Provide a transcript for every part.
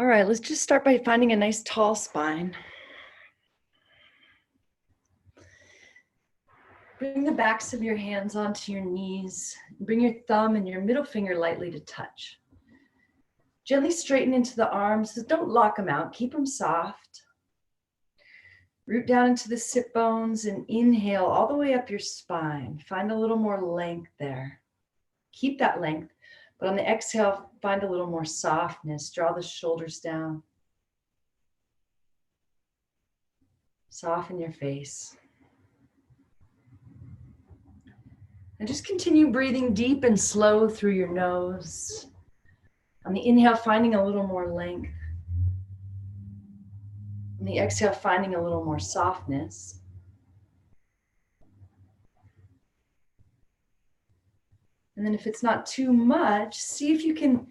All right, let's just start by finding a nice tall spine. Bring the backs of your hands onto your knees. Bring your thumb and your middle finger lightly to touch. Gently straighten into the arms, so don't lock them out, keep them soft. Root down into the sit bones and inhale all the way up your spine. Find a little more length there. Keep that length, but on the exhale, find a little more softness. Draw the shoulders down. Soften your face. And just continue breathing deep and slow through your nose. On the inhale, finding a little more length. On the exhale, finding a little more softness. And then if it's not too much, see if you can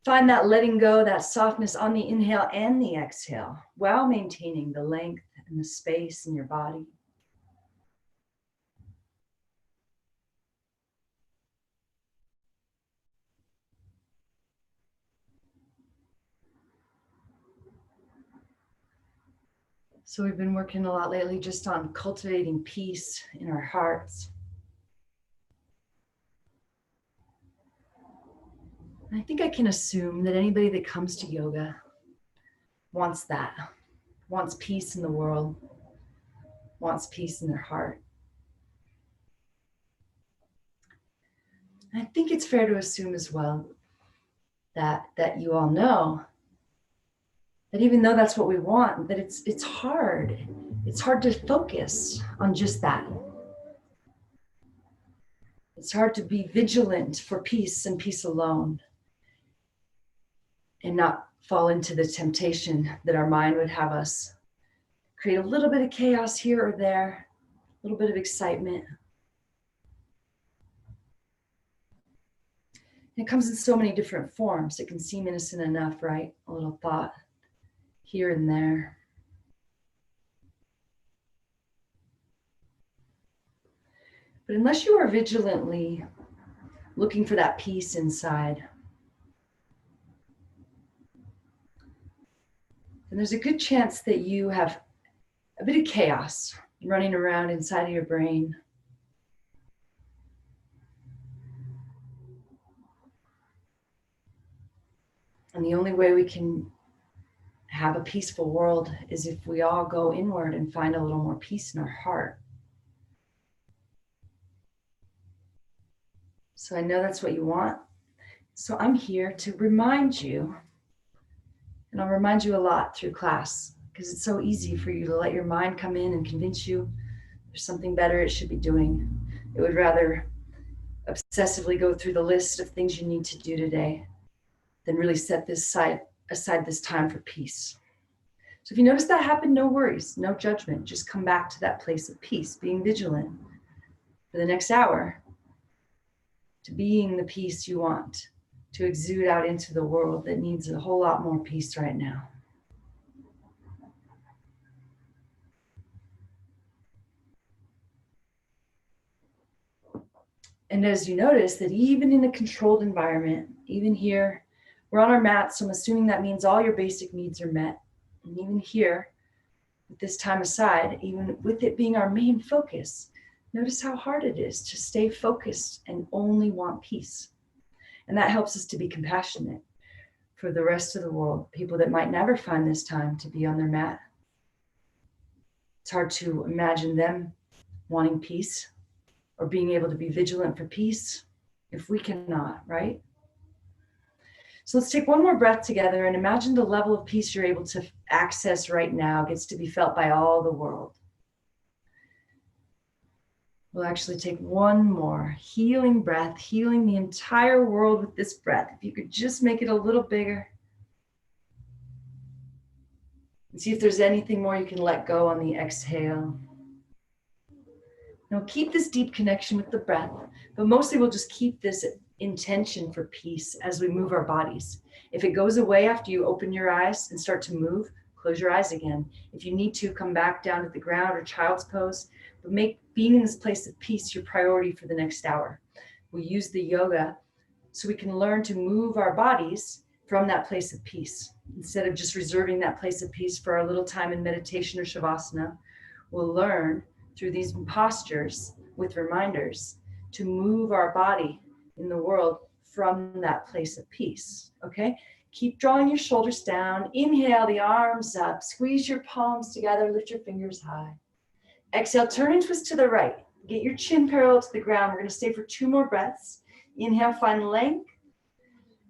find that letting go, that softness on the inhale and the exhale, while maintaining the length and the space in your body. So we've been working a lot lately just on cultivating peace in our hearts. I think I can assume that anybody that comes to yoga wants that, wants peace in the world, wants peace in their heart. I think it's fair to assume as well that you all know that even though that's what we want, that it's hard. It's hard to focus on just that. It's hard to be vigilant for peace and peace alone and not fall into the temptation that our mind would have us create a little bit of chaos here or there, a little bit of excitement. And it comes in so many different forms. It can seem innocent enough, right? A little thought here and there. But unless you are vigilantly looking for that peace inside, then there's a good chance that you have a bit of chaos running around inside of your brain. And the only way we can have a peaceful world is if we all go inward and find a little more peace in our heart. So I know that's what you want. So I'm here to remind you, and I'll remind you a lot through class, because it's so easy for you to let your mind come in and convince you there's something better it should be doing. It would rather obsessively go through the list of things you need to do today than really set this aside this time for peace. So if you notice that happen, no worries, no judgment. Just come back to that place of peace, being vigilant for the next hour, to being the peace you want to exude out into the world that needs a whole lot more peace right now. And as you notice that even in a controlled environment, even here, we're on our mat, so I'm assuming that means all your basic needs are met. And even here, with this time aside, even with it being our main focus, notice how hard it is to stay focused and only want peace. And that helps us to be compassionate for the rest of the world, people that might never find this time to be on their mat. It's hard to imagine them wanting peace or being able to be vigilant for peace if we cannot, right? So let's take one more breath together and imagine the level of peace you're able to access right now gets to be felt by all the world. We'll actually take one more healing breath, healing the entire world with this breath. If you could just make it a little bigger. And see if there's anything more you can let go on the exhale. Now keep this deep connection with the breath, but mostly we'll just keep this intention for peace as we move our bodies. If it goes away after you open your eyes and start to move, close your eyes again. If you need to, come back down to the ground or child's pose, but make being in this place of peace your priority for the next hour. We use the yoga so we can learn to move our bodies from that place of peace. Instead of just reserving that place of peace for our little time in meditation or shavasana, we'll learn through these postures with reminders to move our body in the world from that place of peace. Okay? Keep drawing your shoulders down. Inhale the arms up. Squeeze your palms together. Lift your fingers high. Exhale, turn and twist to the right. Get your chin parallel to the ground. We're going to stay for 2 more breaths. Inhale, find length.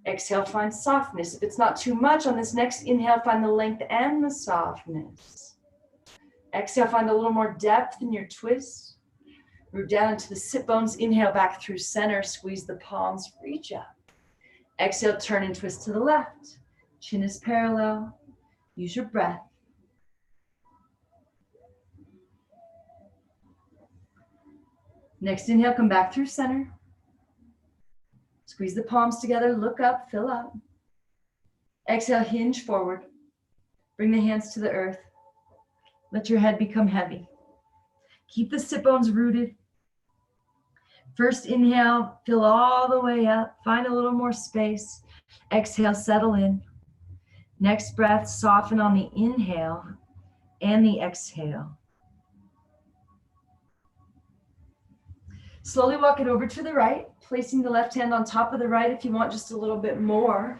Exhale, find softness. If it's not too much on this next inhale, find the length and the softness. Exhale, find a little more depth in your twist. Root down into the sit bones. Inhale back through center. Squeeze the palms. Reach up. Exhale, turn and twist to the left. Chin is parallel. Use your breath. Next inhale, come back through center. Squeeze the palms together. Look up, fill up. Exhale, hinge forward. Bring the hands to the earth. Let your head become heavy. Keep the sit bones rooted. First inhale, fill all the way up. Find a little more space. Exhale, settle in. Next breath, soften on the inhale and the exhale. Slowly walk it over to the right, placing the left hand on top of the right if you want just a little bit more.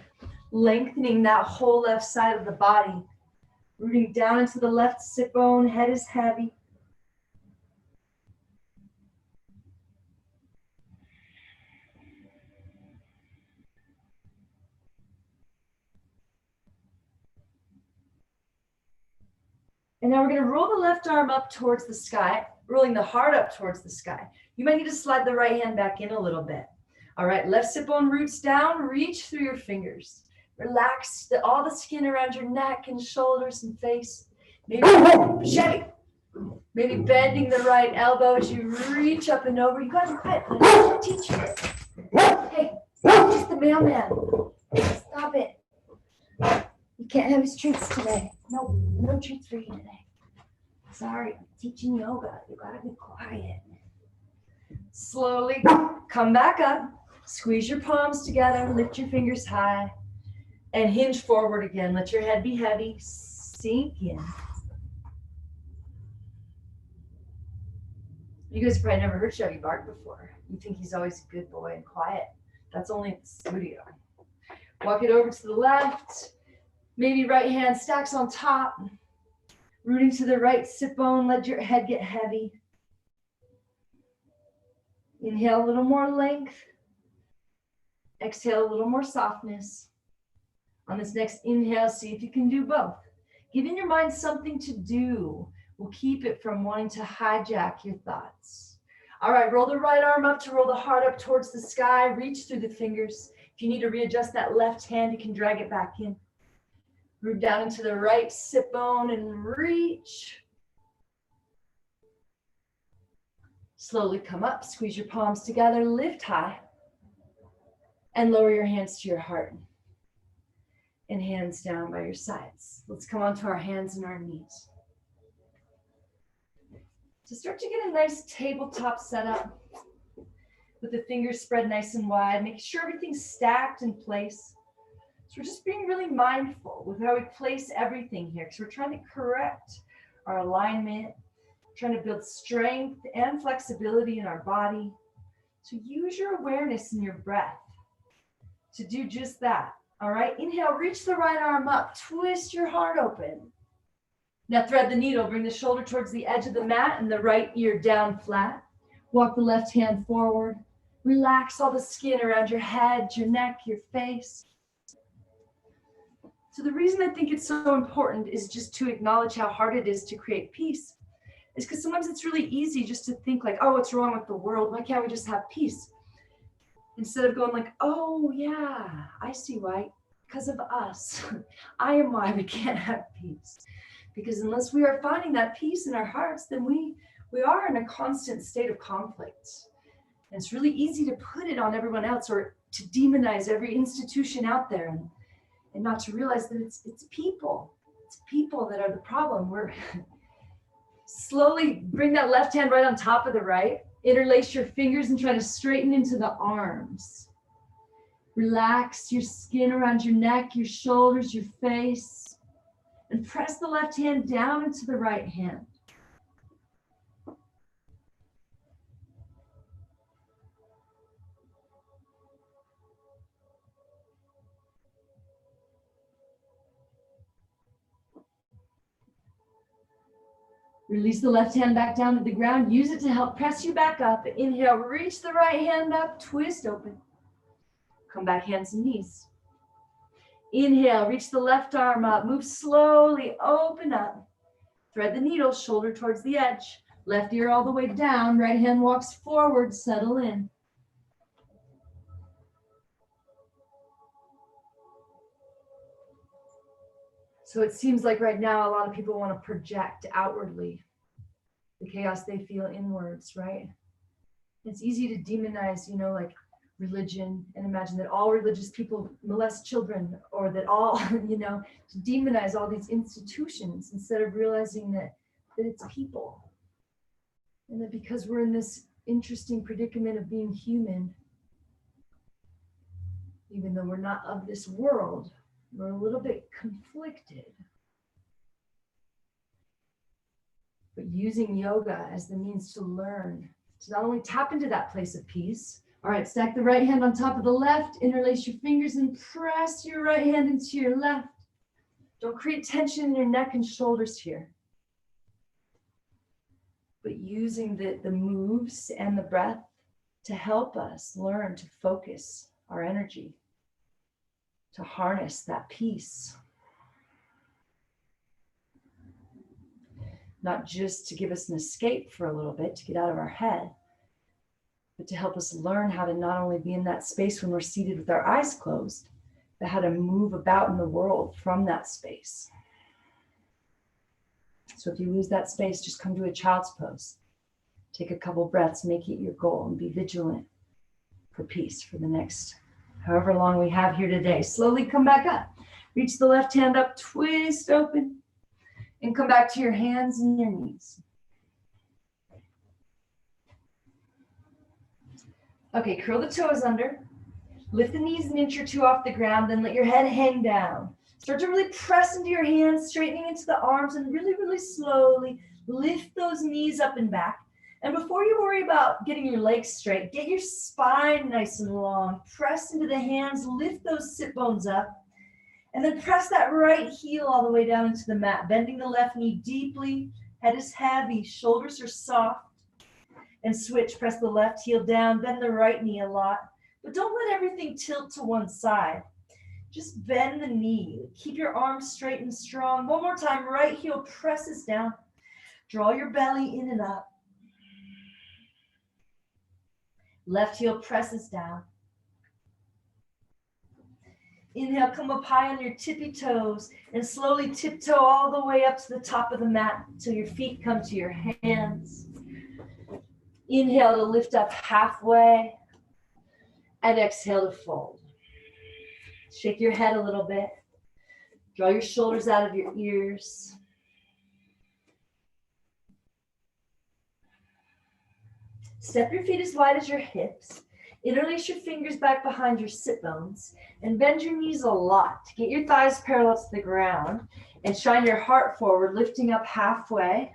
Lengthening that whole left side of the body. Rooting down into the left sit bone, head is heavy. And now we're going to roll the left arm up towards the sky, rolling the heart up towards the sky. You might need to slide the right hand back in a little bit. All right, left sit bone roots down, reach through your fingers. Relax all the skin around your neck and shoulders and face. Maybe bending the right elbow as you reach up and over. You guys are quiet. I'm teaching this. Hey, just the mailman. Stop it. You can't have his treats today. No treats for you today. Sorry, I'm teaching yoga. You gotta be quiet. Slowly come back up. Squeeze your palms together. Lift your fingers high. And hinge forward again. Let your head be heavy. Sink in. You guys have probably never heard Chevy bark before. You think he's always a good boy and quiet. That's only at the studio. Walk it over to the left. Maybe right hand stacks on top. Rooting to the right sit bone. Let your head get heavy. Inhale a little more length. Exhale a little more softness. On this next inhale, see if you can do both. Giving your mind something to do will keep it from wanting to hijack your thoughts. All right, roll the right arm up to roll the heart up towards the sky. Reach through the fingers. If you need to readjust that left hand, you can drag it back in. Root down into the right sit bone and reach. Slowly come up, squeeze your palms together, lift high, and lower your hands to your heart. And hands down by your sides. Let's come onto our hands and our knees. So start to get a nice tabletop setup with the fingers spread nice and wide, making sure everything's stacked in place. So we're just being really mindful with how we place everything here, because we're trying to correct our alignment, trying to build strength and flexibility in our body. So use your awareness in your breath to do just that. All right, inhale, reach the right arm up, twist your heart open. Now thread the needle, bring the shoulder towards the edge of the mat and the right ear down flat. Walk the left hand forward. Relax all the skin around your head, your neck, your face. So the reason I think it's so important is just to acknowledge how hard it is to create peace. Is because sometimes it's really easy just to think like, oh, what's wrong with the world? Why can't we just have peace? Instead of going like, oh yeah, I see why, because of us. I am why we can't have peace. Because unless we are finding that peace in our hearts, then we are in a constant state of conflict. And it's really easy to put it on everyone else or to demonize every institution out there and not to realize that it's people. It's people that are the problem. We're slowly bring that left hand right on top of the right. Interlace your fingers and try to straighten into the arms. Relax your skin around your neck, your shoulders, your face, and press the left hand down into the right hand. Release the left hand back down to the ground. Use it to help press you back up. Inhale, reach the right hand up, twist open. Come back, hands and knees. Inhale, reach the left arm up. Move slowly, open up. Thread the needle, shoulder towards the edge. Left ear all the way down. Right hand walks forward, settle in. So it seems like right now a lot of people want to project outwardly the chaos they feel inwards, right? It's easy to demonize, like religion, and imagine that all religious people molest children, or that all, to demonize all these institutions instead of realizing that it's people. And that because we're in this interesting predicament of being human, even though we're not of this world, we're a little bit conflicted. But using yoga as the means to learn, to not only tap into that place of peace. All right, stack the right hand on top of the left, interlace your fingers and press your right hand into your left. Don't create tension in your neck and shoulders here. But using the moves and the breath to help us learn to focus our energy, to harness that peace. Not just to give us an escape for a little bit, to get out of our head, but to help us learn how to not only be in that space when we're seated with our eyes closed, but how to move about in the world from that space. So if you lose that space, just come to a child's pose. Take a couple breaths, make it your goal, and be vigilant for peace for the next however long we have here today. Slowly come back up. Reach the left hand up, twist open, and come back to your hands and your knees. Okay, curl the toes under. Lift the knees an inch or two off the ground, then let your head hang down. Start to really press into your hands, straightening into the arms, and really, really slowly lift those knees up and back. And before you worry about getting your legs straight, get your spine nice and long. Press into the hands, lift those sit bones up, and then press that right heel all the way down into the mat, bending the left knee deeply. Head is heavy, shoulders are soft. And switch, press the left heel down, bend the right knee a lot. But don't let everything tilt to one side. Just bend the knee. Keep your arms straight and strong. One more time, right heel presses down. Draw your belly in and up. Left heel presses down. Inhale, come up high on your tippy toes and slowly tiptoe all the way up to the top of the mat until your feet come to your hands. Inhale to lift up halfway and exhale to fold. Shake your head a little bit. Draw your shoulders out of your ears. Step your feet as wide as your hips. Interlace your fingers back behind your sit bones and bend your knees a lot to get your thighs parallel to the ground and shine your heart forward, lifting up halfway.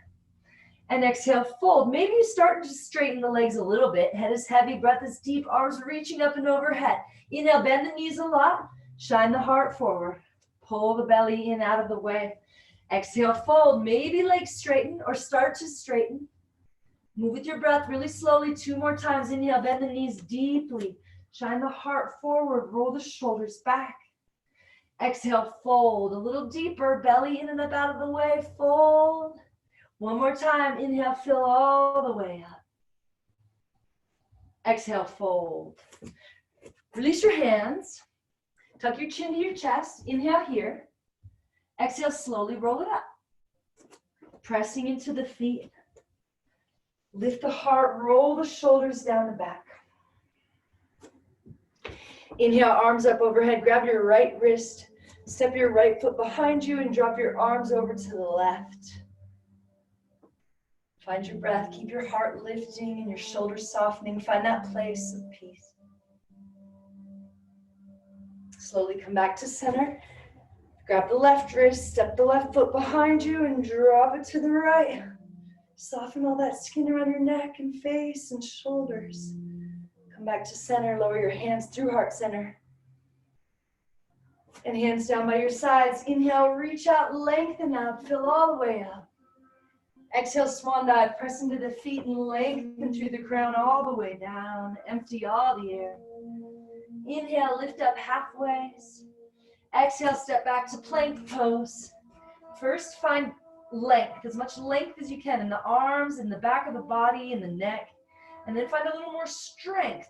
And exhale, fold. Maybe you start to straighten the legs a little bit. Head is heavy, breath is deep, arms reaching up and overhead. Inhale, bend the knees a lot. Shine the heart forward. Pull the belly in out of the way. Exhale, fold. Maybe legs straighten or start to straighten. Move with your breath really slowly. 2 more times. Inhale, bend the knees deeply. Shine the heart forward. Roll the shoulders back. Exhale, fold. A little deeper. Belly in and up out of the way. Fold. One more time. Inhale, fill all the way up. Exhale, fold. Release your hands. Tuck your chin to your chest. Inhale here. Exhale, slowly roll it up. Pressing into the feet. Lift the heart, roll the shoulders down the back. Inhale, arms up overhead. Grab your right wrist. Step your right foot behind you and drop your arms over to the left. Find your breath. Keep your heart lifting and your shoulders softening. Find that place of peace. slowly come back to center. Grab the left wrist, step the left foot behind you and drop it to the right. Soften all that skin around your neck and face and shoulders. Come back to center, lower your hands through heart center. And hands down by your sides. Inhale, reach out, lengthen up, fill all the way up. Exhale, swan dive, press into the feet and lengthen through the crown all the way down. Empty all the air. Inhale, lift up halfway. Exhale, step back to plank pose. First, find length, as much length as you can in the arms, in the back of the body, in the neck. And then find a little more strength,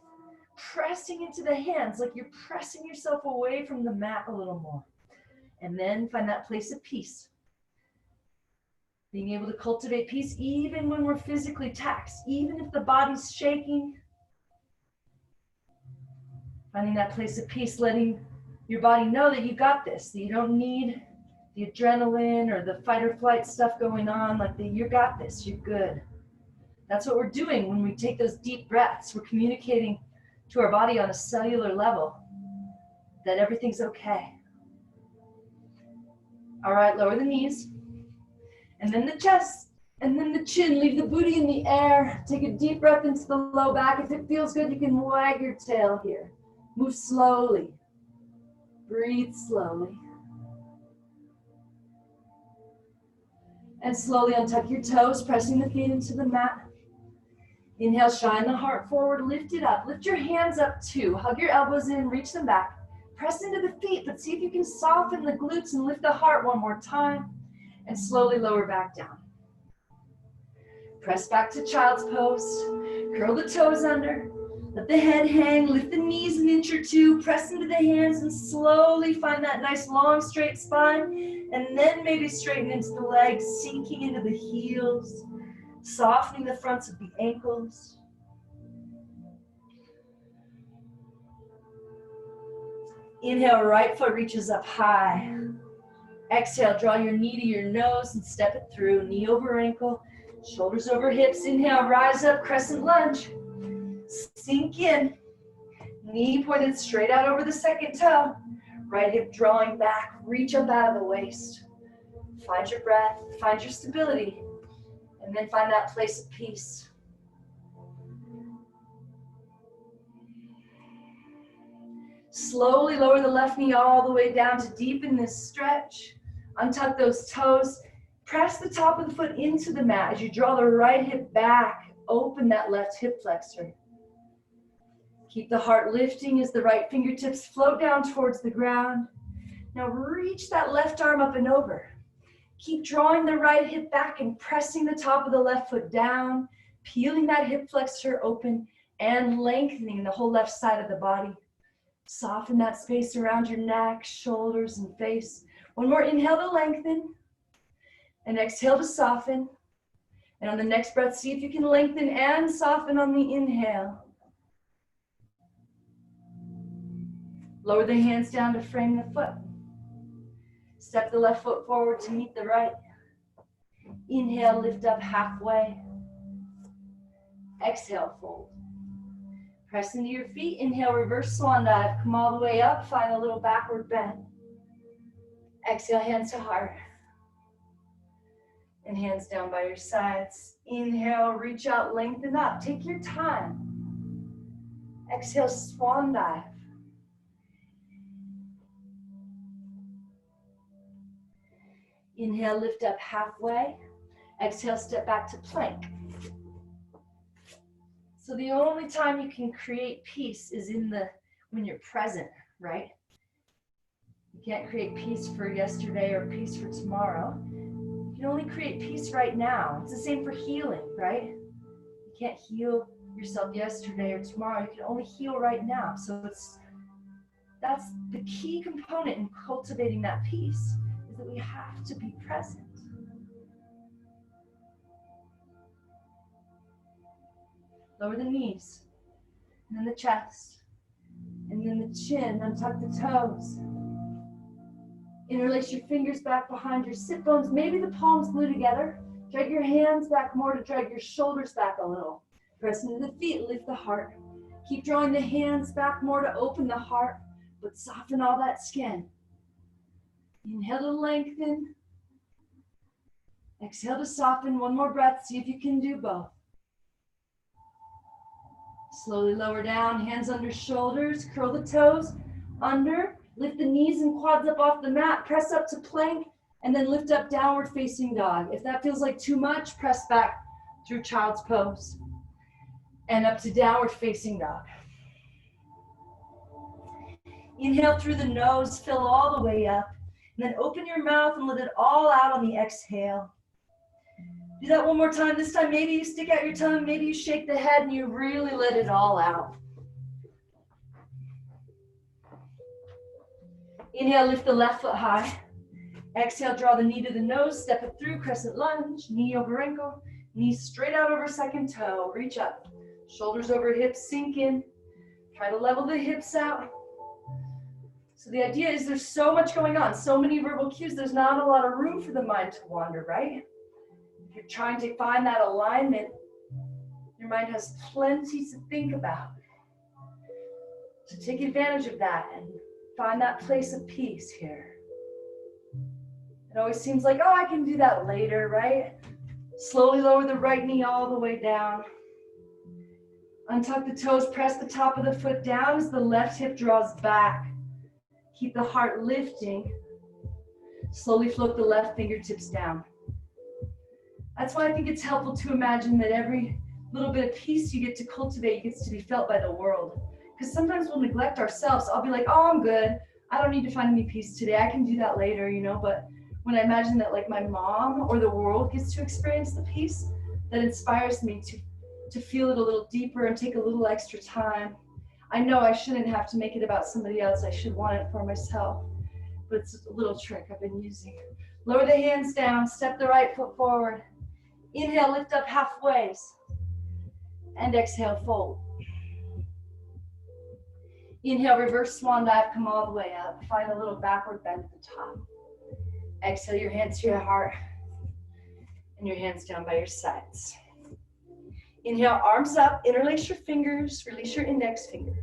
pressing into the hands like you're pressing yourself away from the mat a little more. And then find that place of peace. Being able to cultivate peace even when we're physically taxed, even if the body's shaking. Finding that place of peace, letting your body know that you got this, that you don't need the adrenaline or the fight or flight stuff going on, like that you got this, you're good. That's what we're doing when we take those deep breaths. We're communicating to our body on a cellular level that everything's okay. All right, lower the knees, and then the chest, and then the chin. Leave the booty in the air. Take a deep breath into the low back. If it feels good, you can wag your tail here. Move slowly. Breathe slowly. And slowly untuck your toes, pressing the feet into the mat. Inhale, shine the heart forward, lift it up. Lift your hands up too. Hug your elbows in, reach them back. Press into the feet, but see if you can soften the glutes and lift the heart one more time. And slowly lower back down. Press back to child's pose. Curl the toes under. Let the head hang, lift the knees an inch or two, press into the hands and slowly find that nice long straight spine. And then maybe straighten into the legs, sinking into the heels, softening the fronts of the ankles. Inhale, right foot reaches up high. Exhale, draw your knee to your nose and step it through. Knee over ankle, shoulders over hips. Inhale, rise up, crescent lunge. Sink in. Knee pointed straight out over the second toe. Right hip drawing back, reach up out of the waist. Find your breath, find your stability, and then find that place of peace. Slowly lower the left knee all the way down to deepen this stretch. Untuck those toes. Press the top of the foot into the mat as you draw the right hip back. Open that left hip flexor. Keep the heart lifting as the right fingertips float down towards the ground. Now reach that left arm up and over. Keep drawing the right hip back and pressing the top of the left foot down, peeling that hip flexor open and lengthening the whole left side of the body. Soften that space around your neck, shoulders, and face. One more inhale to lengthen, and exhale to soften. And on the next breath, see if you can lengthen and soften on the inhale. Lower the hands down to frame the foot. Step the left foot forward to meet the right. Inhale, lift up halfway. Exhale, fold. Press into your feet. Inhale, reverse swan dive. Come all the way up. Find a little backward bend. Exhale, hands to heart. And hands down by your sides. Inhale, reach out, lengthen up. Take your time. Exhale, swan dive. Inhale, lift up halfway. Exhale, step back to plank. So the only time you can create peace is when you're present, right? You can't create peace for yesterday or peace for tomorrow. You can only create peace right now. It's the same for healing, right? You can't heal yourself yesterday or tomorrow. You can only heal right now. So that's the key component in cultivating that peace, is that we have to be present. Lower the knees, and then the chest, and then the chin. Untuck the toes. Interlace your fingers back behind your sit bones. Maybe the palms glue together. Drag your hands back more to drag your shoulders back a little. Press into the feet, lift the heart. Keep drawing the hands back more to open the heart. but soften all that skin. Inhale to lengthen. Exhale to soften. One more breath. See if you can do both. Slowly lower down, hands under shoulders, curl the toes under, lift the knees and quads up off the mat, press up to plank, and then lift up downward facing dog. If that feels like too much, press back through child's pose and up to downward facing dog. Inhale through the nose, fill all the way up, and then open your mouth and let it all out on the exhale. Do that one more time. This time, maybe you stick out your tongue, maybe you shake the head and you really let it all out. Inhale, lift the left foot high. Exhale, draw the knee to the nose, step it through, crescent lunge, knee over ankle, knee straight out over second toe, reach up. Shoulders over hips, sink in. Try to level the hips out. So the idea is there's so much going on, so many verbal cues, there's not a lot of room for the mind to wander, right? If you're trying to find that alignment, your mind has plenty to think about. So take advantage of that and find that place of peace here. It always seems like, oh, I can do that later, right? Slowly lower the right knee all the way down. Untuck the toes, press the top of the foot down as the left hip draws back. Keep the heart lifting. Slowly float the left fingertips down. That's why I think it's helpful to imagine that every little bit of peace you get to cultivate gets to be felt by the world. Because sometimes we'll neglect ourselves. I'll be like, oh, I'm good. I don't need to find any peace today. I can do that later, you know. But when I imagine that like my mom or the world gets to experience the peace, that inspires me to feel it a little deeper and take a little extra time. I know I shouldn't have to make it about somebody else. I should want it for myself. But it's a little trick I've been using. Lower the hands down, step the right foot forward. Inhale, lift up halfway. And exhale, fold. Inhale, reverse swan dive, come all the way up. Find a little backward bend at the top. Exhale, your hands to your heart. And your hands down by your sides. Inhale, arms up, interlace your fingers, release your index finger.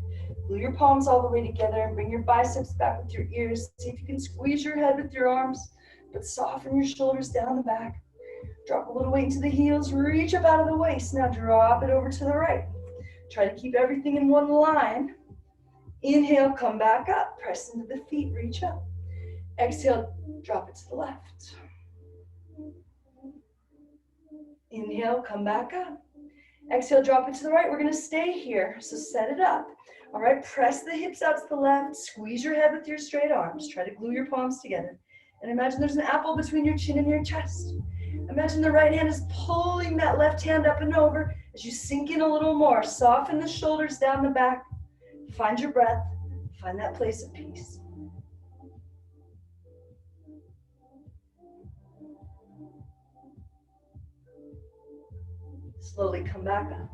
Glue your palms all the way together and bring your biceps back with your ears. See if you can squeeze your head with your arms, but soften your shoulders down the back. Drop a little weight into the heels, reach up out of the waist. Now drop it over to the right. Try to keep everything in one line. Inhale, come back up, press into the feet, reach up. Exhale, drop it to the left. Inhale, come back up. Exhale, drop it to the right. We're gonna stay here, so set it up. All right, press the hips out to the left, squeeze your head with your straight arms. Try to glue your palms together. And imagine there's an apple between your chin and your chest. Imagine the right hand is pulling that left hand up and over as you sink in a little more. Soften the shoulders down the back. Find your breath. Find that place of peace. Slowly come back up.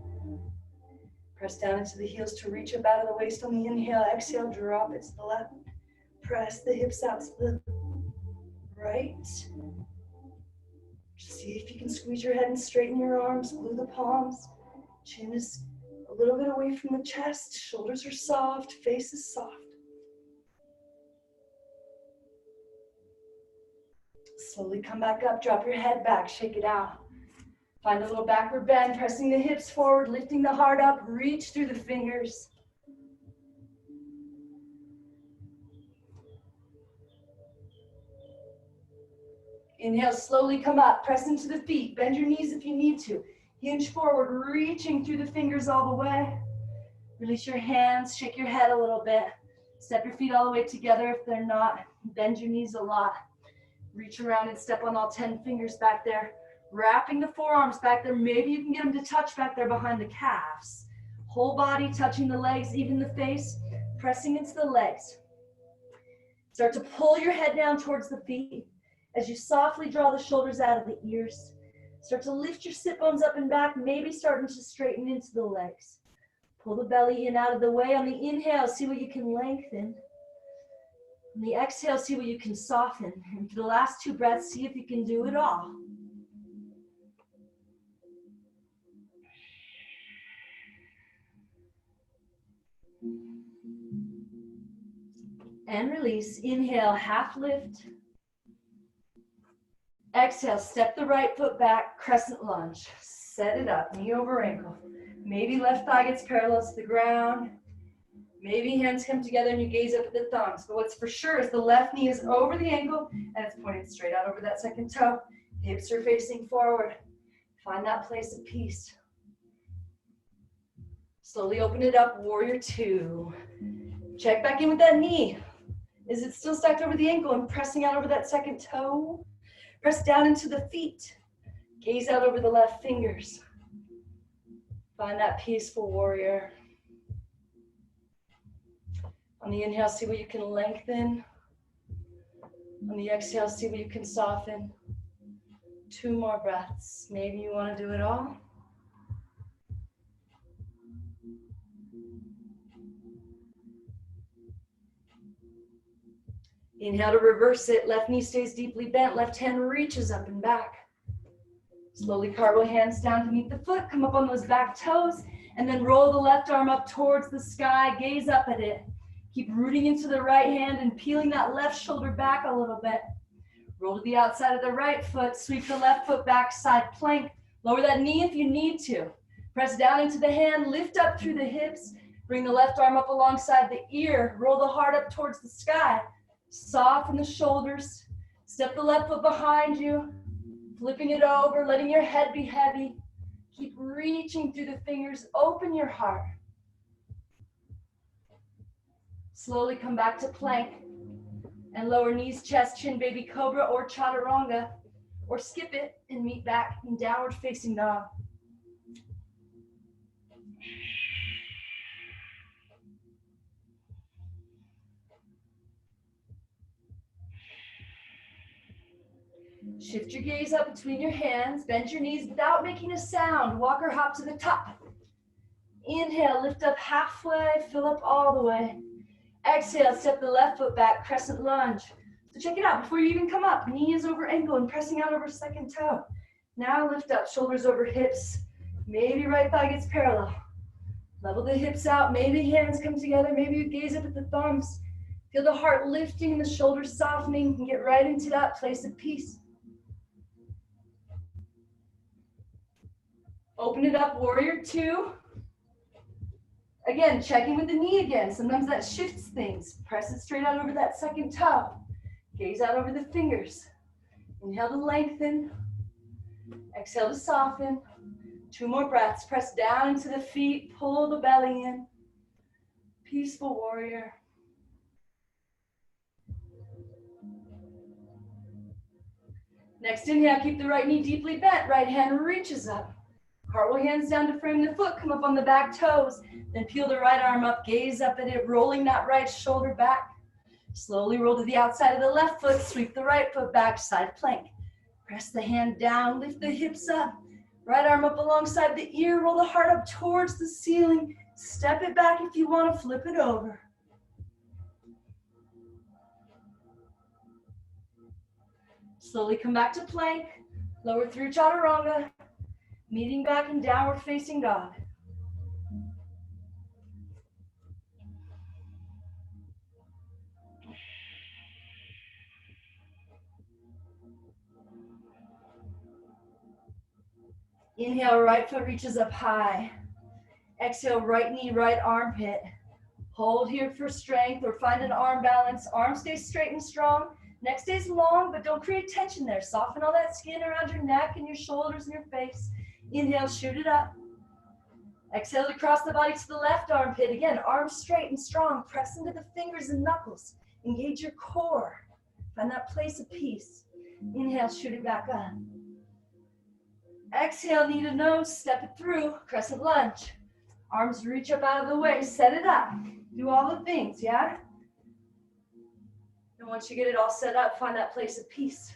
Press down into the heels to reach up out of the waist on the inhale. Exhale, drop it to the left. Press the hips out to the right. See if you can squeeze your head and straighten your arms. Glue the palms. Chin is a little bit away from the chest. Shoulders are soft. Face is soft. Slowly come back up. Drop your head back. Shake it out. Find a little backward bend, pressing the hips forward, lifting the heart up, reach through the fingers. Inhale, slowly come up, press into the feet, bend your knees if you need to. Hinge forward, reaching through the fingers all the way. Release your hands, shake your head a little bit. Step your feet all the way together if they're not. Bend your knees a lot. Reach around and step on all 10 fingers back there. Wrapping the forearms back there. Maybe you can get them to touch back there behind the calves. Whole body touching the legs, even the face. Pressing into the legs. Start to pull your head down towards the feet as you softly draw the shoulders out of the ears. Start to lift your sit bones up and back, maybe starting to straighten into the legs. Pull the belly in out of the way. On the inhale, see what you can lengthen. On the exhale, see what you can soften. And for the last 2 breaths, see if you can do it all. And release. Inhale, half lift. Exhale, step the right foot back, crescent lunge. Set it up, knee over ankle. Maybe left thigh gets parallel to the ground. Maybe hands come together and you gaze up at the thumbs. But what's for sure is the left knee is over the ankle and it's pointed straight out over that second toe. Hips are facing forward. Find that place of peace. Slowly open it up, warrior two. Check back in with that knee. Is it still stacked over the ankle and pressing out over that second toe? Press down into the feet. Gaze out over the left fingers. Find that peaceful warrior. On the inhale, see what you can lengthen. On the exhale, see what you can soften. 2 more breaths. Maybe you want to do it all. Inhale to reverse it. Left knee stays deeply bent. Left hand reaches up and back. Slowly cartwheel hands down to meet the foot. Come up on those back toes. And then roll the left arm up towards the sky. Gaze up at it. Keep rooting into the right hand and peeling that left shoulder back a little bit. Roll to the outside of the right foot. Sweep the left foot back, side plank. Lower that knee if you need to. Press down into the hand. Lift up through the hips. Bring the left arm up alongside the ear. Roll the heart up towards the sky. Soften the shoulders. Step the left foot behind you. Flipping it over, letting your head be heavy. Keep reaching through the fingers. Open your heart. Slowly come back to plank. And lower knees, chest, chin, baby cobra or chaturanga. Or skip it and meet back in downward facing dog. Shift your gaze up between your hands. Bend your knees without making a sound. Walk or hop to the top. Inhale, lift up halfway, fill up all the way. Exhale, step the left foot back, crescent lunge. So check it out, before you even come up, knee is over ankle and pressing out over second toe. Now lift up, shoulders over hips. Maybe right thigh gets parallel. Level the hips out, maybe hands come together, maybe you gaze up at the thumbs. Feel the heart lifting and the shoulders softening and get right into that place of peace. Open it up, warrior two. Again, checking with the knee again. Sometimes that shifts things. Press it straight out over that second toe. Gaze out over the fingers. Inhale to lengthen. Exhale to soften. 2 more breaths. Press down into the feet. Pull the belly in. Peaceful warrior. Next inhale, keep the right knee deeply bent. Right hand reaches up. Cartwheel hands down to frame the foot. Come up on the back toes. Then peel the right arm up. Gaze up at it, rolling that right shoulder back. Slowly roll to the outside of the left foot. Sweep the right foot back, side plank. Press the hand down. Lift the hips up. Right arm up alongside the ear. Roll the heart up towards the ceiling. Step it back if you want to. Flip it over. Slowly come back to plank. Lower through chaturanga. Meeting back in downward facing dog. Inhale, right foot reaches up high. Exhale, right knee, right armpit. Hold here for strength or find an arm balance. Arm stays straight and strong. Neck stays long, but don't create tension there. Soften all that skin around your neck and your shoulders and your face. Inhale, shoot it up. Exhale to cross the body to the left armpit. Again, arms straight and strong. Press into the fingers and knuckles. Engage your core. Find that place of peace. Inhale, shoot it back up. Exhale, knee to nose, step it through, crescent lunge. Arms reach up out of the way, set it up. Do all the things, yeah? And once you get it all set up, find that place of peace.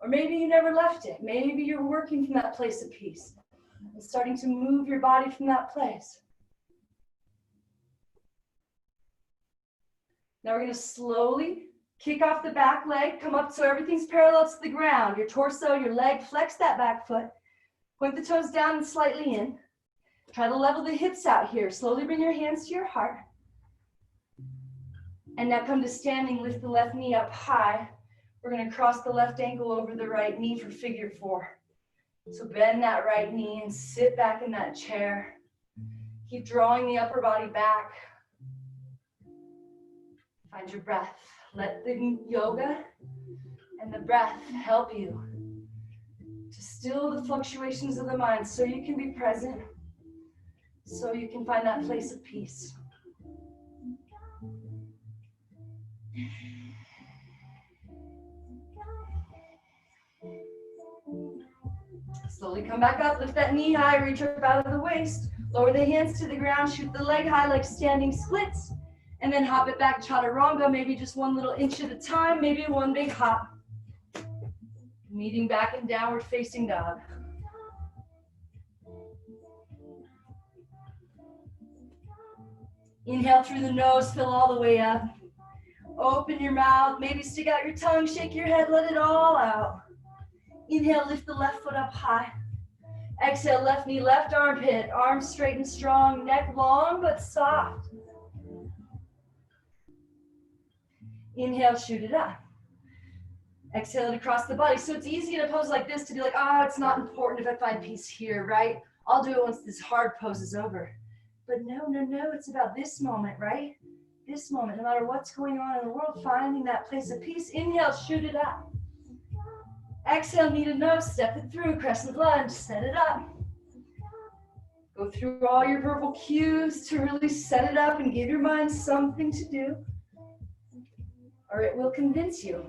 Or maybe you never left it. Maybe you're working from that place of peace and starting to move your body from that place. Now we're going to slowly kick off the back leg, come up so everything's parallel to the ground. Your torso, your leg, flex that back foot. Point the toes down and slightly in. Try to level the hips out here. Slowly bring your hands to your heart. And now come to standing, lift the left knee up high. We're gonna cross the left ankle over the right knee for figure 4. So bend that right knee and sit back in that chair. Keep drawing the upper body back. Find your breath. Let the yoga and the breath help you to still the fluctuations of the mind so you can be present, so you can find that place of peace. Slowly come back up, lift that knee high, reach up out of the waist, lower the hands to the ground, shoot the leg high like standing splits, and then hop it back, chaturanga, maybe just one little inch at a time, maybe one big hop. Meeting back in downward facing dog. Inhale through the nose, fill all the way up. Open your mouth, maybe stick out your tongue, shake your head, let it all out. Inhale, lift the left foot up high. Exhale, left knee, left armpit, arms straight and strong, neck long but soft. Inhale, shoot it up. Exhale it across the body. So it's easy in a pose like this to be like, oh, it's not important if I find peace here, right? I'll do it once this hard pose is over. But no, it's about this moment, right? This moment, no matter what's going on in the world, finding that place of peace. Inhale, shoot it up. Exhale, knee to nose, step it through, crescent lunge, set it up. Go through all your verbal cues to really set it up and give your mind something to do, or it will convince you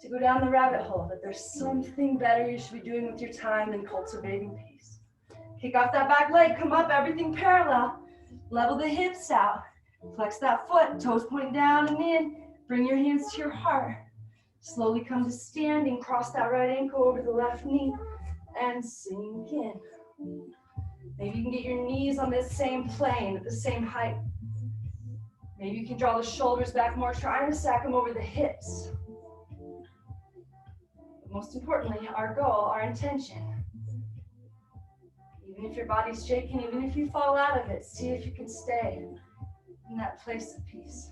to go down the rabbit hole that there's something better you should be doing with your time than cultivating peace. Kick off that back leg, come up, everything parallel. Level the hips out. Flex that foot, toes point down and in. Bring your hands to your heart. Slowly come to standing, cross that right ankle over the left knee and sink in. Maybe you can get your knees on this same plane, at the same height. Maybe you can draw the shoulders back more, trying to stack them over the hips. But most importantly, our goal, our intention. Even if your body's shaking, even if you fall out of it, see if you can stay in that place of peace.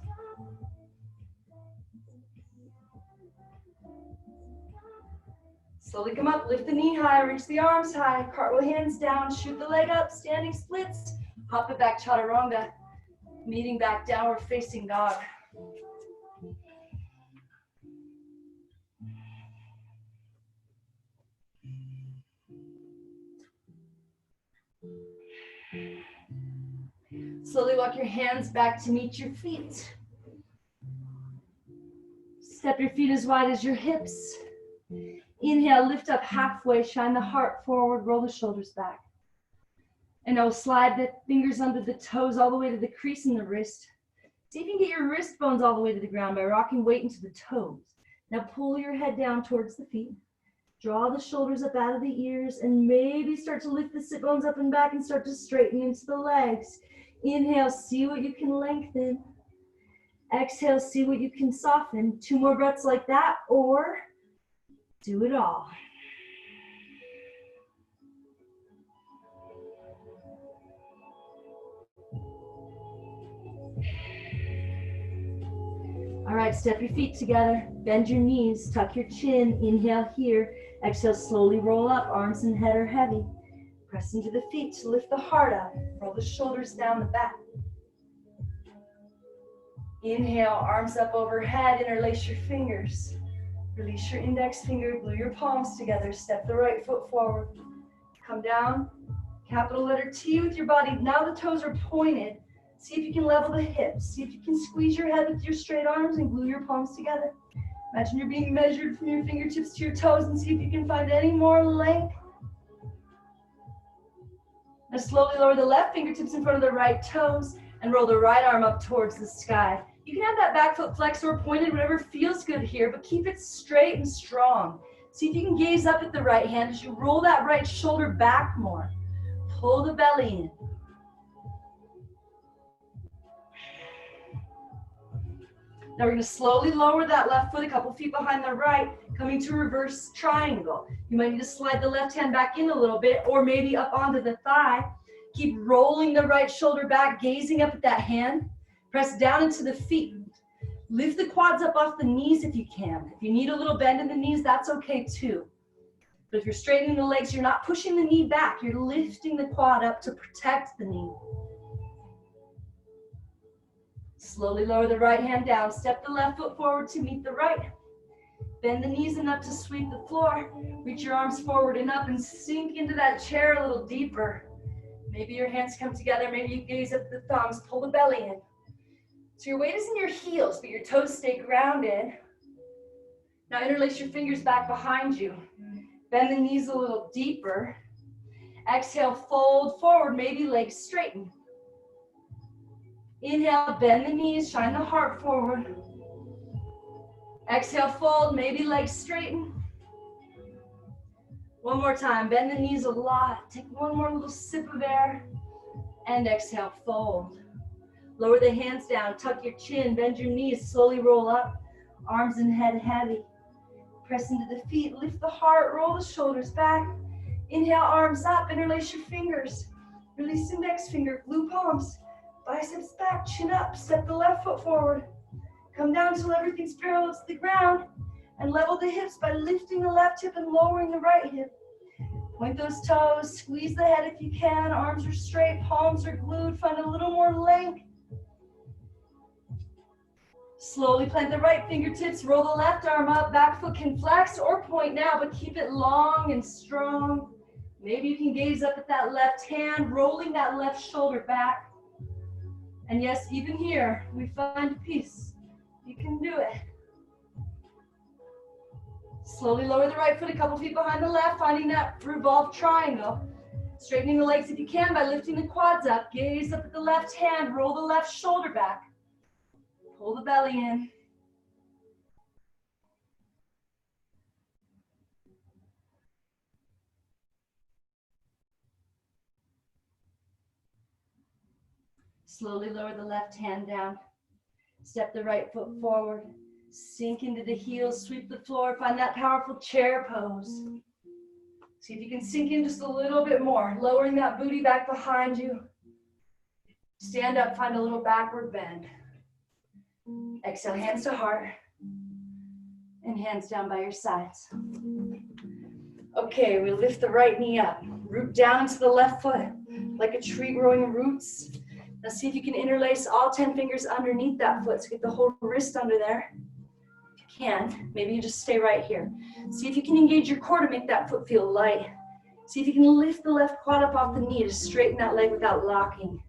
Slowly come up, lift the knee high, reach the arms high, cartwheel hands down, shoot the leg up, standing splits, hop it back, chaturanga, meeting back, downward facing dog. Slowly walk your hands back to meet your feet. Step your feet as wide as your hips. Inhale, lift up halfway, shine the heart forward, roll the shoulders back. And now slide the fingers under the toes all the way to the crease in the wrist. See if you can get your wrist bones all the way to the ground by rocking weight into the toes. Now pull your head down towards the feet. Draw the shoulders up out of the ears and maybe start to lift the sit bones up and back and start to straighten into the legs. Inhale, see what you can lengthen. Exhale, see what you can soften. 2 more breaths like that, or do it all. All right, step your feet together, bend your knees, tuck your chin, inhale here. Exhale, slowly roll up, arms and head are heavy. Press into the feet to lift the heart up, roll the shoulders down the back. Inhale, arms up overhead, interlace your fingers. Release your index finger, glue your palms together, step the right foot forward. Come down, capital letter T with your body. Now the toes are pointed. See if you can level the hips. See if you can squeeze your head with your straight arms and glue your palms together. Imagine you're being measured from your fingertips to your toes and see if you can find any more length. Now slowly lower the left fingertips in front of the right toes and roll the right arm up towards the sky. You can have that back foot flexed or pointed, whatever feels good here, but keep it straight and strong. See if you can gaze up at the right hand as you roll that right shoulder back more. Pull the belly in. Now we're going to slowly lower that left foot a couple feet behind the right, coming to reverse triangle. You might need to slide the left hand back in a little bit, or maybe up onto the thigh. Keep rolling the right shoulder back, gazing up at that hand. Press down into the feet. Lift the quads up off the knees if you can. If you need a little bend in the knees, that's okay too. But if you're straightening the legs, you're not pushing the knee back. You're lifting the quad up to protect the knee. Slowly lower the right hand down. Step the left foot forward to meet the right. Bend the knees enough to sweep the floor. Reach your arms forward and up and sink into that chair a little deeper. Maybe your hands come together. Maybe you gaze up at the thumbs. Pull the belly in. So your weight is in your heels, but your toes stay grounded. Now interlace your fingers back behind you. Bend the knees a little deeper. Exhale, fold forward, maybe legs straighten. Inhale, bend the knees, shine the heart forward. Exhale, fold, maybe legs straighten. One more time, bend the knees a lot. Take one more little sip of air. And exhale, fold. Lower the hands down, tuck your chin, bend your knees, slowly roll up. Arms and head heavy. Press into the feet, lift the heart, roll the shoulders back. Inhale, arms up, interlace your fingers. Release index finger, glue palms. Biceps back, chin up, step the left foot forward. Come down till everything's parallel to the ground. And level the hips by lifting the left hip and lowering the right hip. Point those toes, squeeze the head if you can. Arms are straight, palms are glued. Find a little more length. Slowly plant the right fingertips, roll the left arm up, back foot can flex or point now, but keep it long and strong. Maybe you can gaze up at that left hand, rolling that left shoulder back. And yes, even here, we find peace. You can do it. Slowly lower the right foot a couple feet behind the left, finding that revolved triangle. Straightening the legs if you can by lifting the quads up. Gaze up at the left hand, roll the left shoulder back. Pull the belly in. Slowly lower the left hand down. Step the right foot forward. Sink into the heels, sweep the floor. Find that powerful chair pose. See if you can sink in just a little bit more. Lowering that booty back behind you. Stand up, find a little backward bend. Exhale, hands to heart. And hands down by your sides. Okay, we lift the right knee up. Root down into the left foot like a tree growing roots. Now see if you can interlace all 10 fingers underneath that foot. So get the whole wrist under there. If you can, maybe you just stay right here. See if you can engage your core to make that foot feel light. See if you can lift the left quad up off the knee to straighten that leg without locking.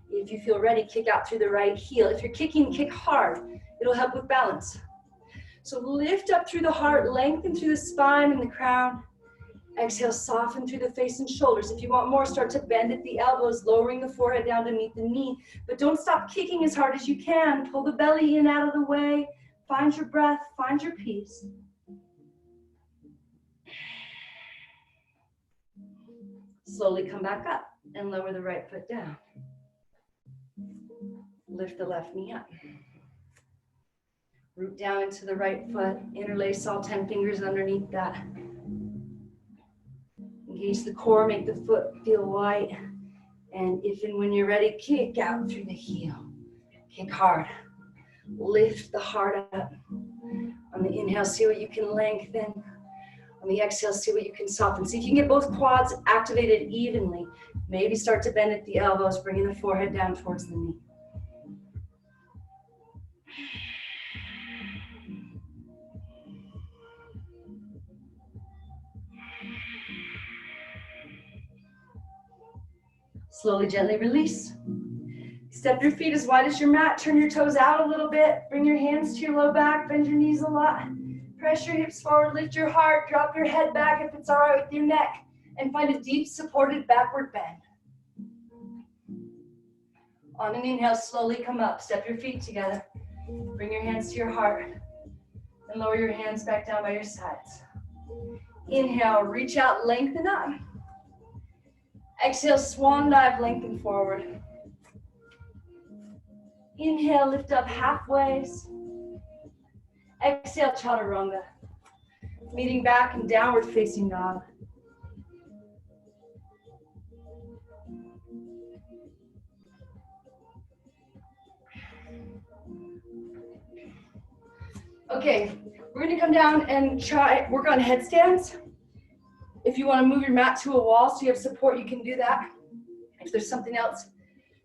If you feel ready, kick out through the right heel. If you're kicking, kick hard. It'll help with balance. So lift up through the heart, lengthen through the spine and the crown. Exhale, soften through the face and shoulders. If you want more, start to bend at the elbows, lowering the forehead down to meet the knee. But don't stop kicking as hard as you can. Pull the belly in out of the way. Find your breath, find your peace. Slowly come back up and lower the right foot down. Lift the left knee up. Root down into the right foot. Interlace all 10 fingers underneath that. Engage the core, make the foot feel light. And if and when you're ready, kick out through the heel. Kick hard. Lift the heart up. On the inhale, see what you can lengthen. On the exhale, see what you can soften. See if you can get both quads activated evenly. Maybe start to bend at the elbows, bringing the forehead down towards the knee. Slowly, gently release. Step your feet as wide as your mat. Turn your toes out a little bit. Bring your hands to your low back. Bend your knees a lot. Press your hips forward. Lift your heart. Drop your head back if it's all right with your neck. And find a deep supported backward bend. On an inhale, slowly come up. Step your feet together. Bring your hands to your heart. And lower your hands back down by your sides. Inhale, reach out, lengthen up. Exhale, swan dive, lengthen forward. Inhale, lift up halfway. Exhale, chaturanga. Meeting back in downward facing dog. Okay, we're gonna come down and work on headstands. If you want to move your mat to a wall so you have support, you can do that. If there's something else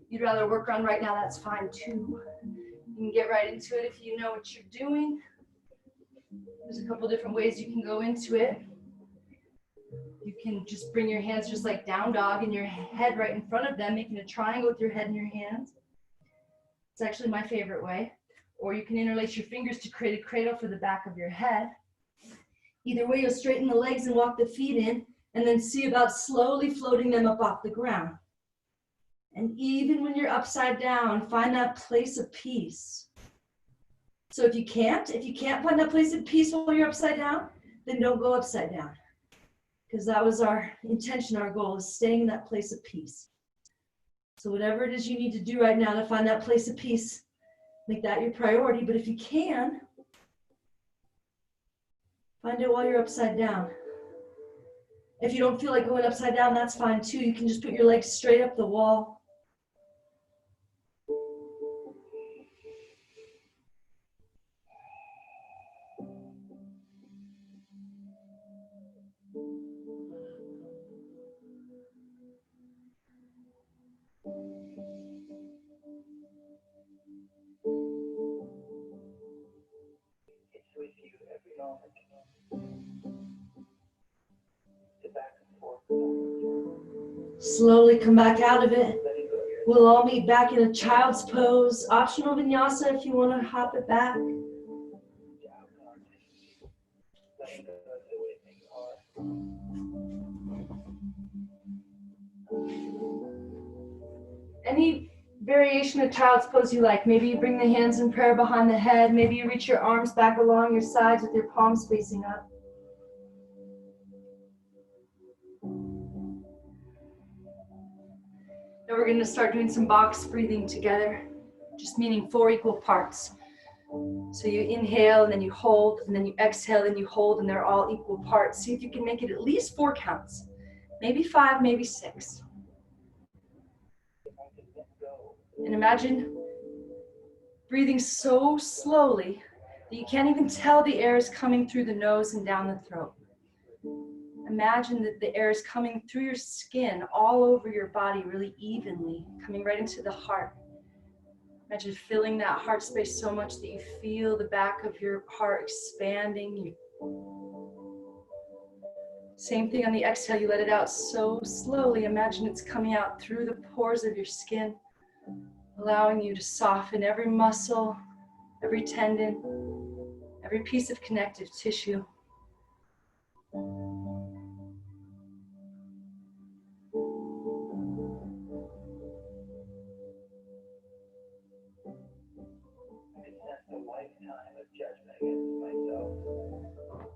you'd rather work on right now, that's fine too. You can get right into it if you know what you're doing. There's a couple different ways you can go into it. You can just bring your hands just like down dog and your head right in front of them, making a triangle with your head and your hands. It's actually my favorite way. Or you can interlace your fingers to create a cradle for the back of your head. Either way, you'll straighten the legs and walk the feet in, and then see about slowly floating them up off the ground. And even when you're upside down, find that place of peace. So if you can't find that place of peace while you're upside down, then don't go upside down. Because that was our intention, our goal is staying in that place of peace. So whatever it is you need to do right now to find that place of peace, make that your priority. But if you can, find it while you're upside down. If you don't feel like going upside down, that's fine too. You can just put your legs straight up the wall. Slowly come back out of it. We'll all meet back in a child's pose. Optional vinyasa if you want to hop it back. Any variation of child's pose you like. Maybe you bring the hands in prayer behind the head. Maybe you reach your arms back along your sides with your palms facing up. Now we're going to start doing some box breathing together, just meaning 4 equal parts. So you inhale and then you hold, and then you exhale and you hold, and they're all equal parts. See if you can make it at least 4 counts, maybe 5, maybe 6. And imagine breathing so slowly that you can't even tell the air is coming through the nose and down the throat. Imagine that the air is coming through your skin, all over your body, really evenly, coming right into the heart. Imagine filling that heart space so much that you feel the back of your heart expanding. Same thing on the exhale, you let it out so slowly. Imagine it's coming out through the pores of your skin, allowing you to soften every muscle, every tendon, every piece of connective tissue.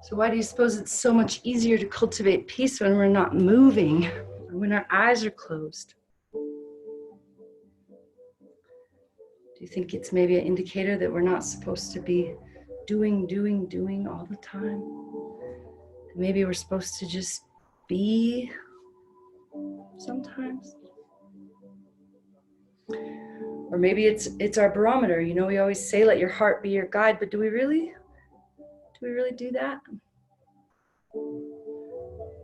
So why do you suppose it's so much easier to cultivate peace when we're not moving, or when our eyes are closed? Do you think it's maybe an indicator that we're not supposed to be doing all the time? Maybe we're supposed to just be sometimes? Or maybe it's our barometer. You know, we always say, let your heart be your guide, but do we really do that?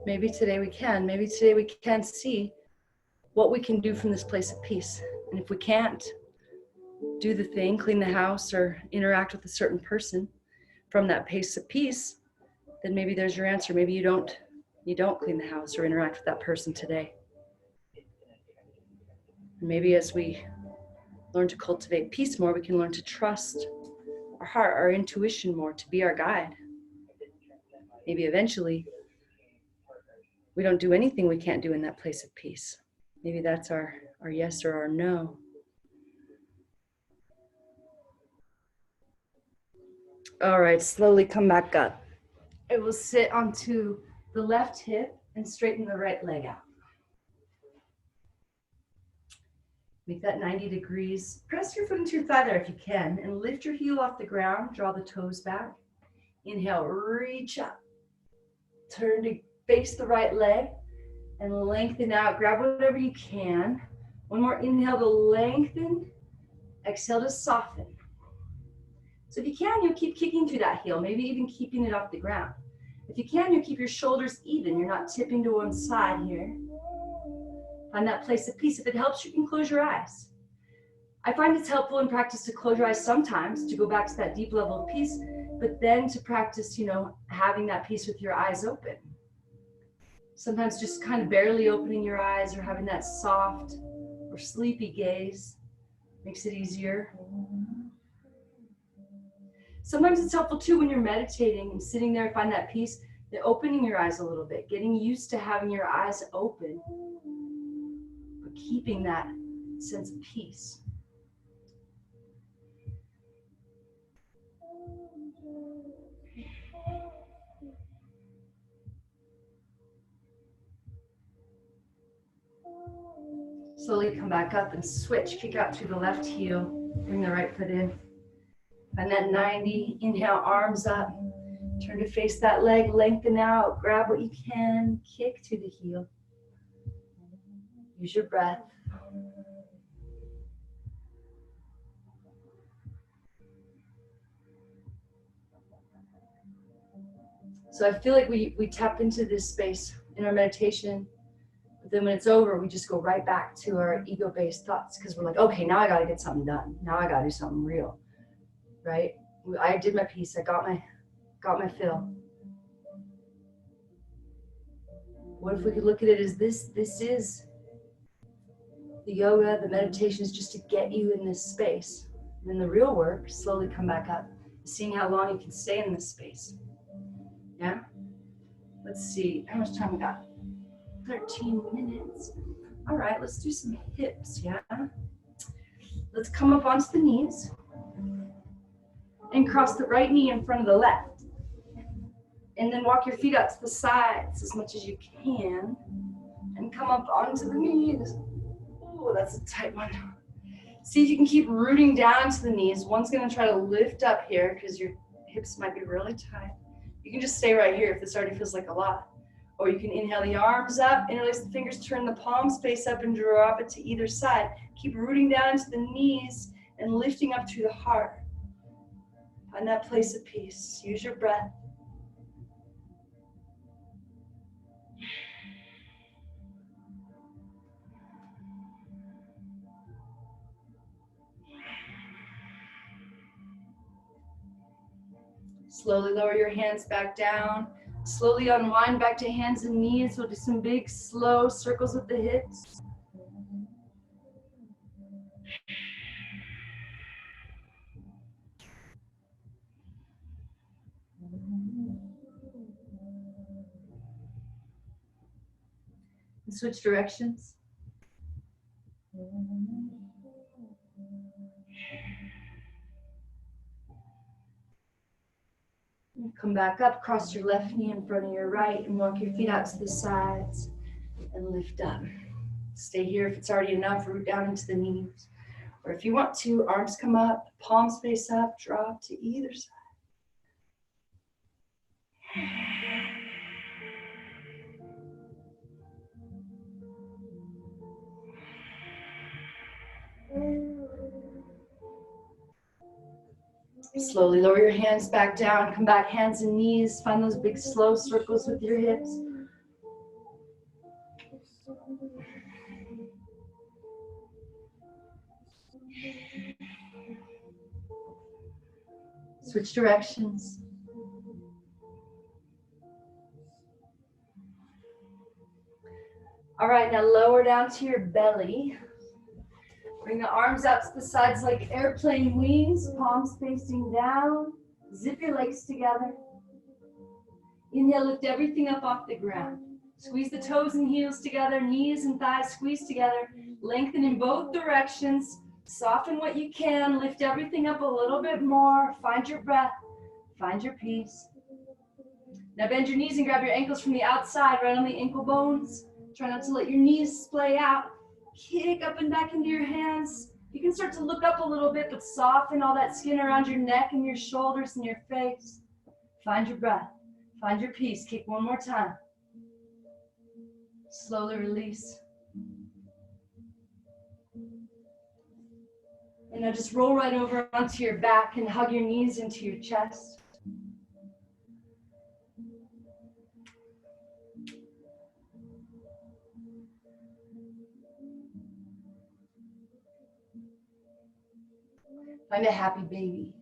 Maybe today we can. Maybe today we can see what we can do from this place of peace. And if we can't do the thing, clean the house or interact with a certain person from that place of peace, then maybe there's your answer. Maybe you don't clean the house or interact with that person today. And maybe as we learn to cultivate peace more, we can learn to trust our heart, our intuition more, to be our guide. Maybe eventually we don't do anything we can't do in that place of peace. Maybe that's our yes or our no. All right, slowly come back up. I will sit onto the left hip and straighten the right leg out. Make that 90 degrees. Press your foot into your thigh there if you can, and lift your heel off the ground. Draw the toes back. Inhale, reach up. Turn to face the right leg and lengthen out. Grab whatever you can. One more inhale to lengthen. Exhale to soften. So if you can, you'll keep kicking through that heel, maybe even keeping it off the ground. If you can, you'll keep your shoulders even. You're not tipping to one side here. Find that place of peace. If it helps, you can close your eyes. I find it's helpful in practice to close your eyes sometimes to go back to that deep level of peace, but then to practice, having that peace with your eyes open. Sometimes just kind of barely opening your eyes or having that soft or sleepy gaze makes it easier. Sometimes it's helpful too when you're meditating and sitting there and find that peace, that opening your eyes a little bit, getting used to having your eyes open, but keeping that sense of peace. Slowly come back up and switch. Kick out through the left heel. Bring the right foot in. And then 90. Inhale, arms up. Turn to face that leg. Lengthen out. Grab what you can. Kick to the heel. Use your breath. So I feel like we tap into this space in our meditation. But then when it's over, we just go right back to our ego-based thoughts because we're like, okay, now I got to get something done. Now I got to do something real, right? I did my piece. I got my fill. What if we could look at it as this is the yoga, the meditation is just to get you in this space. And then the real work, slowly come back up, seeing how long you can stay in this space. Yeah? Let's see, how much time we got? 13 minutes. All right, let's do some hips, yeah? Let's come up onto the knees and cross the right knee in front of the left. And then walk your feet out to the sides as much as you can and come up onto the knees. Oh, that's a tight one. See if you can keep rooting down to the knees. One's gonna try to lift up here because your hips might be really tight. You can just stay right here if this already feels like a lot. Or you can inhale the arms up, interlace the fingers, turn the palms face up and drop it to either side. Keep rooting down to the knees and lifting up through the heart. Find that place of peace. Use your breath. Slowly lower your hands back down. Slowly unwind back to hands and knees. We'll do some big, slow circles with the hips. And switch directions. Come back up, cross your left knee in front of your right and walk your feet out to the sides and lift up. Stay here if it's already enough, root down into the knees. Or if you want to, arms come up, palms face up, drop to either side. Slowly lower your hands back down, come back hands and knees, find those big slow circles with your hips. Switch directions. All right, now lower down to your belly. Bring the arms out to the sides like airplane wings, palms facing down. Zip your legs together. Inhale, lift everything up off the ground. Squeeze the toes and heels together, knees and thighs squeeze together. Lengthen in both directions. Soften what you can. Lift everything up a little bit more. Find your breath. Find your peace. Now bend your knees and grab your ankles from the outside, right on the ankle bones. Try not to let your knees splay out. Kick up and back into your hands. You can start to look up a little bit, but soften all that skin around your neck and your shoulders and your face. Find your breath. Find your peace. Kick one more time. Slowly release. And now just roll right over onto your back and hug your knees into your chest. Find a happy baby.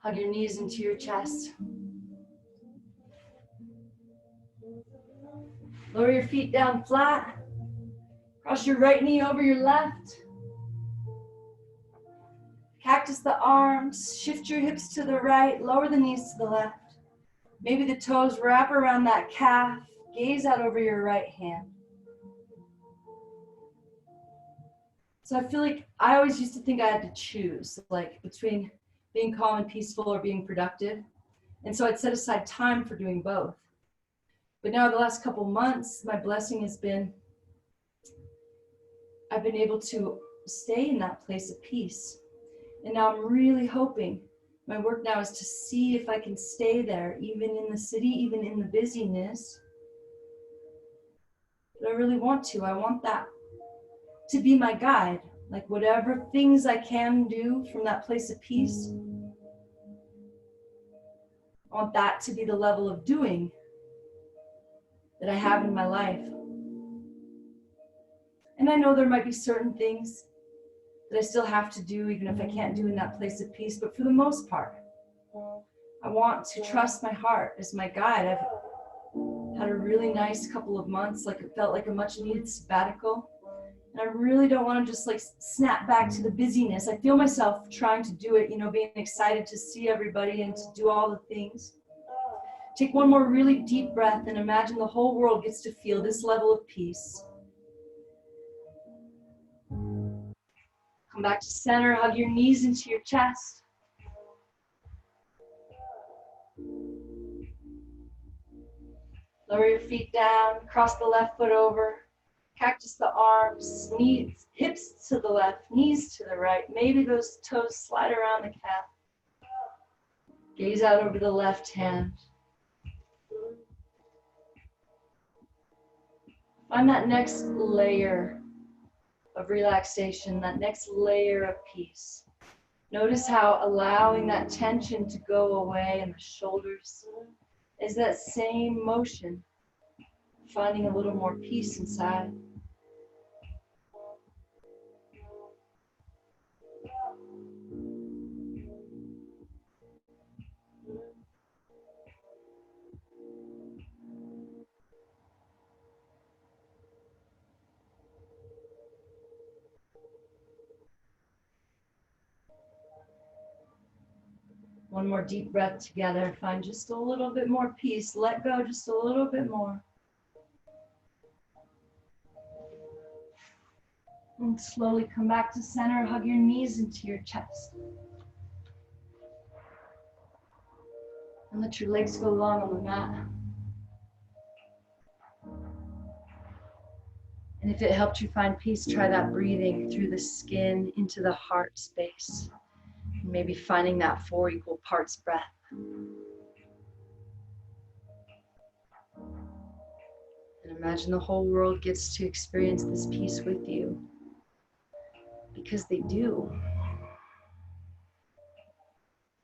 Hug your knees into your chest. Lower your feet down flat. Cross your right knee over your left. Cactus the arms. Shift your hips to the right. Lower the knees to the left. Maybe the toes wrap around that calf. Gaze out over your right hand. So I feel like I always used to think I had to choose, like between being calm and peaceful or being productive. And so I'd set aside time for doing both. But now the last couple months, my blessing has been, I've been able to stay in that place of peace. And now I'm really hoping, my work now is to see if I can stay there, even in the city, even in the busyness. But I really want to. I want that to be my guide. Like whatever things I can do from that place of peace, I want that to be the level of doing that I have in my life. And I know there might be certain things that I still have to do, even if I can't do in that place of peace. But for the most part, I want to trust my heart as my guide. I've had a really nice couple of months, like it felt like a much needed sabbatical. And I really don't want to just like snap back to the busyness. I feel myself trying to do it, being excited to see everybody and to do all the things. Take one more really deep breath and imagine the whole world gets to feel this level of peace. Come back to center, hug your knees into your chest. Lower your feet down, cross the left foot over, cactus the arms, knees, hips to the left, knees to the right. Maybe those toes slide around the calf. Gaze out over the left hand. Find that next layer of relaxation, that next layer of peace. Notice how allowing that tension to go away in the shoulders is that same motion, finding a little more peace inside. One more deep breath together. Find just a little bit more peace. Let go just a little bit more. And slowly come back to center. Hug your knees into your chest. And let your legs go long on the mat. And if it helped you find peace, try that breathing through the skin into the heart space. Maybe finding that 4 equal parts breath. And imagine the whole world gets to experience this peace with you. Because they do.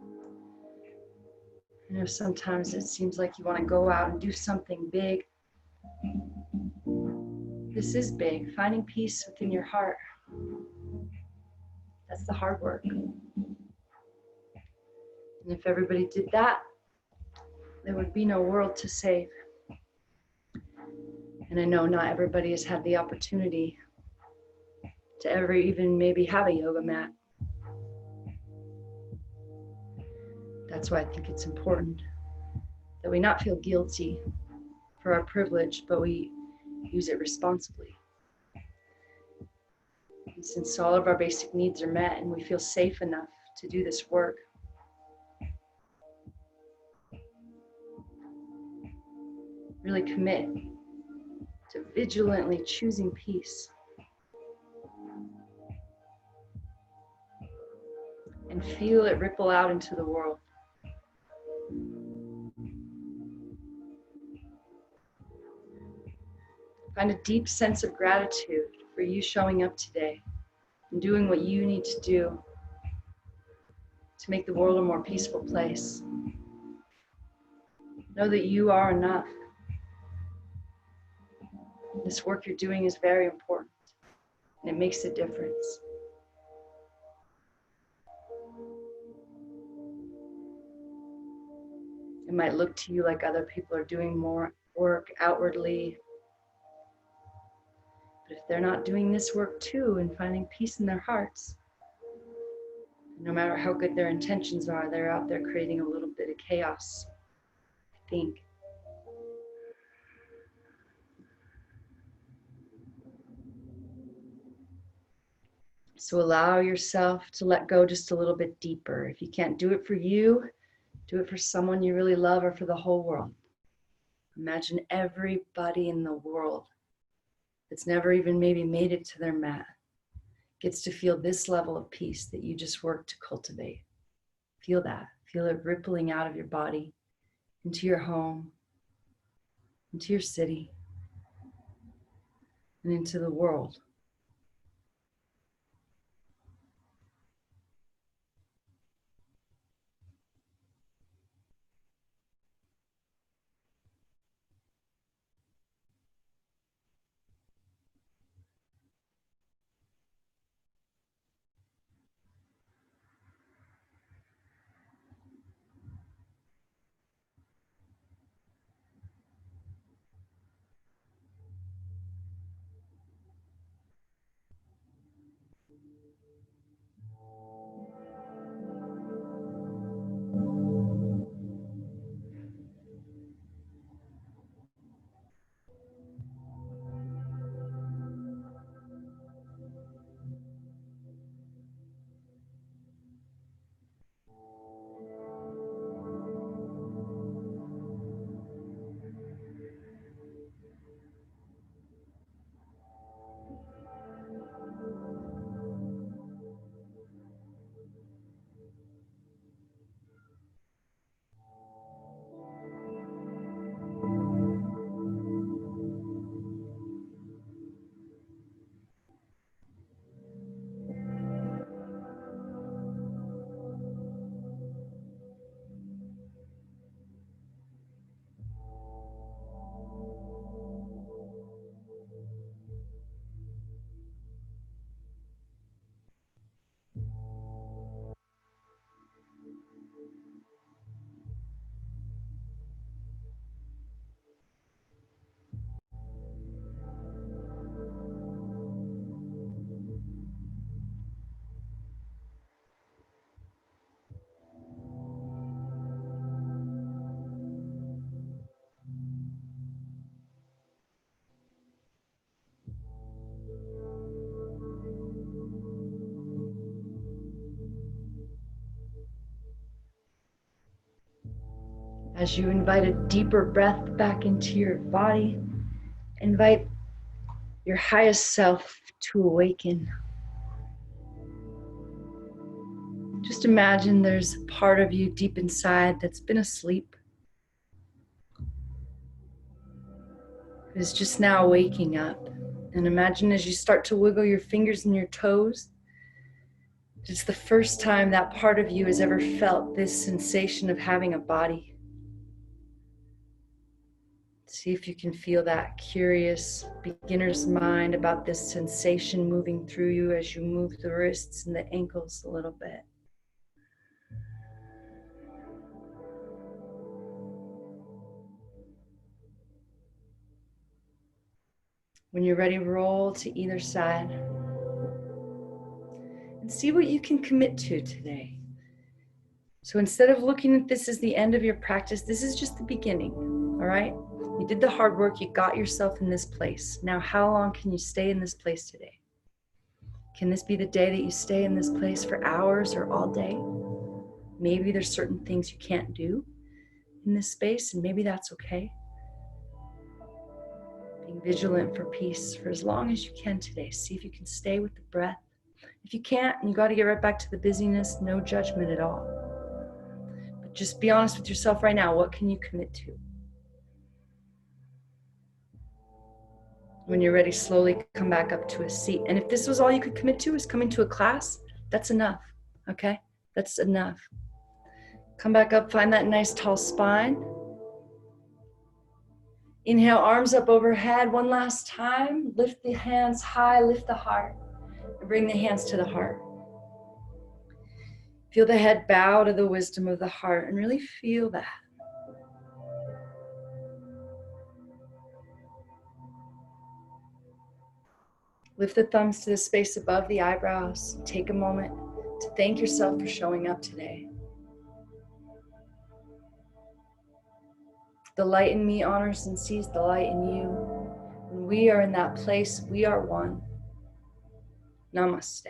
I know sometimes it seems like you want to go out and do something big. This is big. Finding peace within your heart. That's the hard work. And if everybody did that, there would be no world to save. And I know not everybody has had the opportunity to ever even maybe have a yoga mat. That's why I think it's important that we not feel guilty for our privilege, but we use it responsibly. And since all of our basic needs are met and we feel safe enough to do this work, really commit to vigilantly choosing peace. And feel it ripple out into the world. Find a deep sense of gratitude for you showing up today and doing what you need to do to make the world a more peaceful place. Know that you are enough. This work you're doing is very important, and it makes a difference. It might look to you like other people are doing more work outwardly, but if they're not doing this work too and finding peace in their hearts, no matter how good their intentions are, they're out there creating a little bit of chaos, I think. So allow yourself to let go just a little bit deeper. If you can't do it for you, do it for someone you really love or for the whole world. Imagine everybody in the world that's never even maybe made it to their mat gets to feel this level of peace that you just worked to cultivate. Feel that. Feel it rippling out of your body, into your home, into your city, and into the world. As you invite a deeper breath back into your body, invite your highest self to awaken. Just imagine there's a part of you deep inside that's been asleep, is just now waking up. And imagine as you start to wiggle your fingers and your toes, it's the first time that part of you has ever felt this sensation of having a body. See if you can feel that curious beginner's mind about this sensation moving through you as you move the wrists and the ankles a little bit. When you're ready, roll to either side and see what you can commit to today. So instead of looking at this as the end of your practice, this is just the beginning, all right? You did the hard work, you got yourself in this place. Now, how long can you stay in this place today? Can this be the day that you stay in this place for hours or all day? Maybe there's certain things you can't do in this space, and maybe that's okay. Being vigilant for peace for as long as you can today. See if you can stay with the breath. If you can't, and you got to get right back to the busyness, no judgment at all. But just be honest with yourself right now. What can you commit to? When you're ready, slowly come back up to a seat. And if this was all you could commit to, is coming to a class, that's enough, okay? That's enough. Come back up, find that nice tall spine. Inhale, arms up overhead one last time. Lift the hands high, lift the heart. And bring the hands to the heart. Feel the head bow to the wisdom of the heart and really feel that. Lift the thumbs to the space above the eyebrows. Take a moment to thank yourself for showing up today. The light in me honors and sees the light in you. When we are in that place, we are one. Namaste.